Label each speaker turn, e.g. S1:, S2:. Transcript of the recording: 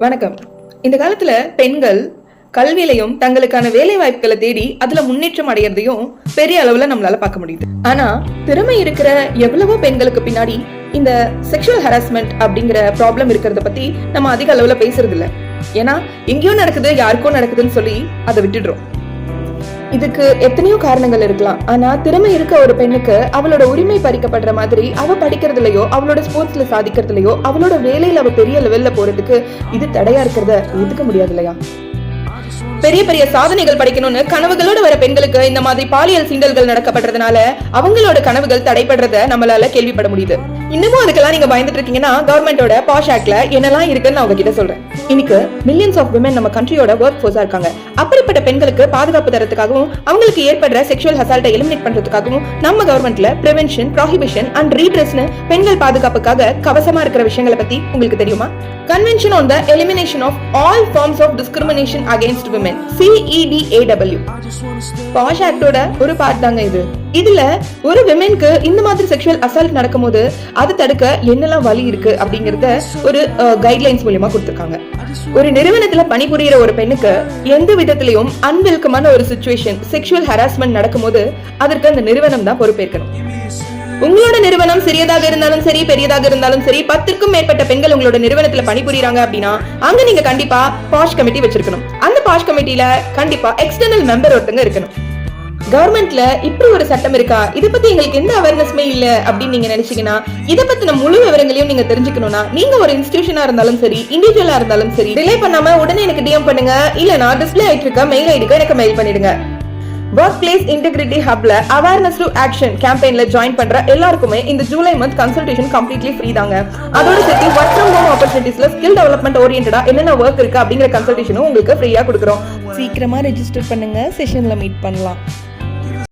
S1: வணக்கம். இந்த காலத்துல பெண்கள் கல்வியிலையும் தங்களுக்கான வேலை வாய்ப்புகளை தேடி அதுல முன்னேற்றம் அடைகிறதையும் பெரிய அளவுல நம்மளால பார்க்க முடியுது. ஆனா திறமை இருக்கிற எவ்வளவோ பெண்களுக்கு பின்னாடி இந்த செக்ஷுவல் ஹராஸ்மெண்ட் அப்படிங்கிற ப்ராப்ளம் இருக்கிறத பத்தி நம்ம அதிக அளவுல பேசுறது இல்ல. ஏன்னா எங்கேயோ நடக்குது, யாருக்கோ நடக்குதுன்னு சொல்லி அதை விட்டுடுறோம். இதுக்கு எத்தனையோ காரணங்கள் இருக்கலாம். ஆனா திறமை இருக்க ஒரு பெண்ணுக்கு அவளோட உரிமை பறிக்கப்படுற மாதிரி அவ படிக்கிறதுலயோ, அவளோட ஸ்போர்ட்ஸ்ல சாதிக்கிறதுலயோ, அவளோட வேலையில அவ பெரிய லெவல்ல போறதுக்கு இது தடையா இருக்கிறத ஏத்துக்க முடியாது இல்லையா? பெரிய பெரிய சாதனைகள் படிக்கணும்னு கனவுகளோட வர பெண்களுக்கு இந்த மாதிரி பாலியல் சீண்டல்கள் நடக்கப்படுறதுனால அவங்களோட கனவுகள் தடைப்படுறத நம்மளால கேள்விப்பட முடியுது. இன்னமும் அதுக்கெல்லாம் நீங்க பயந்துட்டு இருக்கீங்கன்னா கவர்மெண்டோட பாஷ் ஆக்ட்ல என்னெல்லாம் இருக்குன்னு நான் உங்ககிட்ட சொல்றேன். இன்னைக்கு மில்லியன்ஸ் ஆஃப் விமன் நம்ம கண்ட்ரியோட ஒர்க் ஃபோர்ஸா இருக்காங்க. அப்படிப்பட்ட பெண்களுக்கு பாதுகாப்பு தரத்துக்காகவும் அவங்களுக்கு ஏற்படுற செக்ஷுவல் ஹசால்ட்டை எலிமினேட் பண்றதுக்காகவும் நம்ம கவர்மெண்ட்ல பிரிவென்ஷன், ப்ராஹிபிஷன் அண்ட் ரீட்ரெஸ்னு பெண்கள் பாதுகாப்புக்காக கவசமா இருக்கிற விஷயங்களை பத்தி உங்களுக்கு தெரியுமா? Convention on the elimination of all forms of discrimination against women, CEDAW. POSH ஆக்டோட ஒரு பார்ட் தாங்க இது. இதுல ஒரு விமென்க்கு இந்த மாதிரி செக்ஷுவல் அசால்ட் நடக்கும்போது அது தடுக்க என்னெல்லாம் வழி இருக்கு அப்படிங்கறத ஒரு கைட்லைன்ஸ் மூலமா கொடுத்திருக்காங்க. ஒரு நிறுவனத்துல பணிபுரியிற ஒரு பெண்ணுக்கு எந்த விதத்திலையும் அன்வெல்கமான ஒரு சிச்சுவேஷன், செக்ஷுவல் ஹராஸ்மெண்ட் நடக்கும்போது அதற்கு அந்த நிறுவனம் தான் பொறுப்பேற்கணும். உங்களோட நிறுவனம் சிறியதாக இருந்தாலும் சரி, பெரியதாக இருந்தாலும் சரி, 10க்கும் மேற்பட்ட பெண்கள் உங்களோட நிறுவனத்துல பணிபுரியுறாங்க அப்படின்னா அங்க நீங்க கண்டிப்பா பாஷ் கமிட்டி வச்சிருக்கணும். அந்த பாஷ் கமிட்டில கண்டிப்பா எக்ஸ்டர்னல் மெம்பர் ஒருத்தங்க இருக்கணும். கவர்மெண்ட்ல இப்படி ஒரு சட்டம் இருக்கா, இதை பத்தி எங்களுக்கு எந்த அவேர்னஸ்மே இல்ல அப்படின்னு நீங்க நினைச்சீங்கன்னா, இதை பத்தின முழு விவரங்களையும் நீங்க தெரிஞ்சுக்கணும்னா நீங்க ஒரு இன்ஸ்டிடியூஷனா இருந்தாலும் சரி, இண்டிவிஜுவலா இருந்தாலும் சரி, டிலே பண்ணாம உடனே எனக்கு டிஎம் பண்ணுங்க. இல்லனா டிஸ்பிளே ஆயிட்டு இருக்க மெயில் ஐடிக்கு எனக்கு மெயில் பண்ணிடுங்க. ஒர்க் பிளேஸ் இன்டெகிரிட்டி ஹப்ல அவேர்னஸ் டு ஆக்ஷன் கேம்பெயின்ல ஜாயின் பண்ற எல்லாருக்குமே இந்த July month consultation completely free தாங்க. அதோட சேர்த்து ஒர்க் ஃப்ரம் ஹோம் ஆப்பர்ச்சுனிட்டிஸ்ல ஸ்கில் டெவலப்மெண்ட் ஓரியன்டா என்னென்ன ஒர்க் இருக்கு அப்படிங்கிற கன்சல்டேஷனும் உங்களுக்கு ஃப்ரீயா கொடுக்குறோம். சீக்கிரமா ரெஜிஸ்டர் பண்ணுங்க, செஷன்ல மீட் பண்ணலாம்.